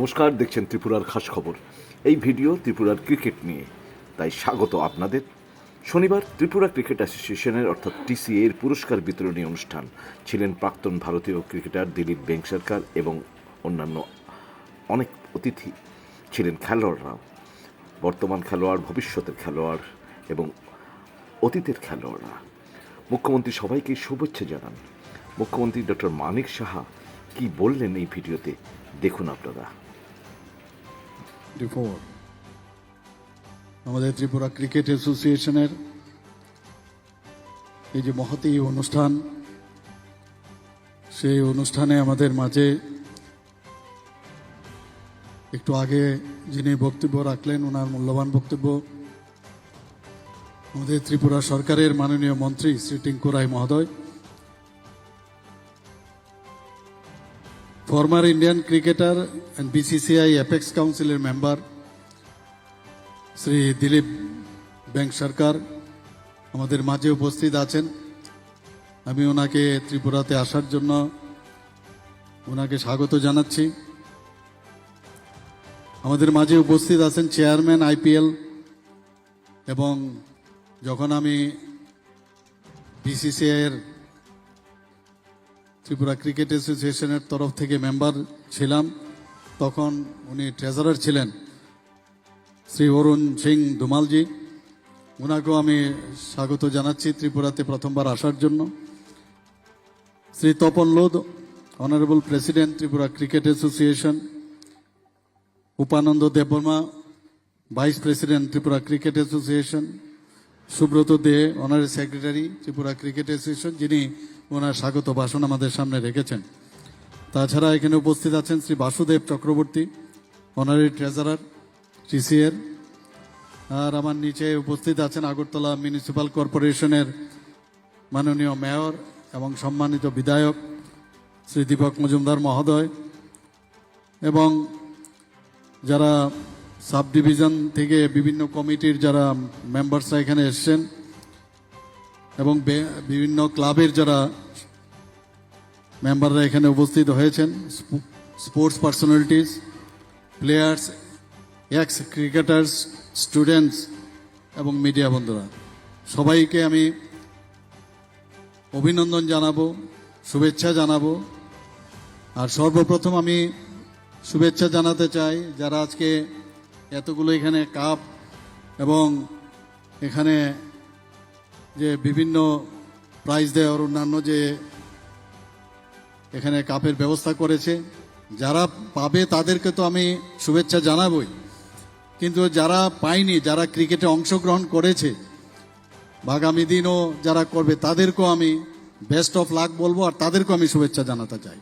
নমস্কার, দেখছেন ত্রিপুরার খাস খবর। এই ভিডিও ত্রিপুরার ক্রিকেট নিয়ে, তাই স্বাগত আপনাদের। শনিবার ত্রিপুরা ক্রিকেট অ্যাসোসিয়েশনের অর্থাৎ টিসিএ এর পুরস্কার বিতরণী অনুষ্ঠান ছিলেন প্রাক্তন ভারতীয় ক্রিকেটার দিলীপ বেংসারকার এবং অন্যান্য অনেক অতিথি ছিলেন। খেলোয়াড়রাও, বর্তমান খেলোয়াড়, ভবিষ্যতের খেলোয়াড় এবং অতীতের খেলোয়াড়রা। মুখ্যমন্ত্রী সবাইকে শুভেচ্ছা জানান। মুখ্যমন্ত্রী ডক্টর মানিক সাহা কি বললেন এই ভিডিওতে দেখুন আপনারা। আমাদের ত্রিপুরা ক্রিকেট অ্যাসোসিয়েশনের এই যে মহতী অনুষ্ঠান, সেই অনুষ্ঠানে আমাদের মাঝে একটু আগে যিনি বক্তব্য রাখলেন, ওনার মূল্যবান বক্তব্য আমাদের ত্রিপুরা সরকারের মাননীয় মন্ত্রী শ্রী টিঙ্কু রায় মহোদয়, former Indian cricketer and BCCI apex কাউন্সিলের মেম্বার শ্রী দিলীপ বেংসারকার আমাদের মাঝে উপস্থিত আছেন। আমি ওনাকে ত্রিপুরাতে আসার জন্য ওনাকে স্বাগত জানাচ্ছি। আমাদের মাঝে উপস্থিত আছেন চেয়ারম্যান আইপিএল, এবং যখন আমি বিসিসিআইয়ের ত্রিপুরা ক্রিকেট অ্যাসোসিয়েশনের তরফ থেকে মেম্বার ছিলাম, তখন উনি ট্রেজারার ছিলেন শ্রী অরুণ সিং ধুমালজি। ওনাকেও আমি স্বাগত জানাচ্ছি ত্রিপুরাতে প্রথমবার আসার জন্য। Shri Tapan Lodh, honourable president Tripura cricket association, Upananda Debbarma, vice president Tripura cricket association, Subrata De, honorary secretary Tripura cricket association, যিনি ওনার স্বাগত ভাষণ আমাদের সামনে রেখেছেন। তাছাড়া এখানে উপস্থিত আছেন শ্রী বাসুদেব চক্রবর্তী, অনারি ট্রেজারার টিসিএর। আর আমার নিচে উপস্থিত আছেন আগরতলা মিউনিসিপ্যাল কর্পোরেশনের মাননীয় মেয়র এবং সম্মানিত বিধায়ক শ্রী দীপক মজুমদার মহোদয়, এবং যারা সাব ডিভিশন থেকে বিভিন্ন কমিটির যারা মেম্বার্সরা এখানে এসছেন, এবং বিভিন্ন ক্লাবের যারা মেম্বাররা এখানে উপস্থিত হয়েছেন, sports personalities, players, x cricketers, students এবং মিডিয়া বন্ধুরা, সবাইকে আমি অভিনন্দন জানাবো, শুভেচ্ছা জানাবো। আর সর্বপ্রথম আমি শুভেচ্ছা জানাতে চাই যারা আজকে এতগুলো এখানে কাপ এবং এখানে যে বিভিন্ন প্রাইজ দেওয়ার অন্যান্য যে এখানে কাপের ব্যবস্থা করেছে, যারা পাবে তাদেরকে তো আমি শুভেচ্ছা জানাবই, কিন্তু যারা পায়নি, যারা ক্রিকেটে অংশগ্রহণ করেছে, আগামী দিনও যারা করবে, তাদেরকেও আমি বেস্ট অফ লাক বলবো, আর তাদেরকেও আমি শুভেচ্ছা জানাতে চাই।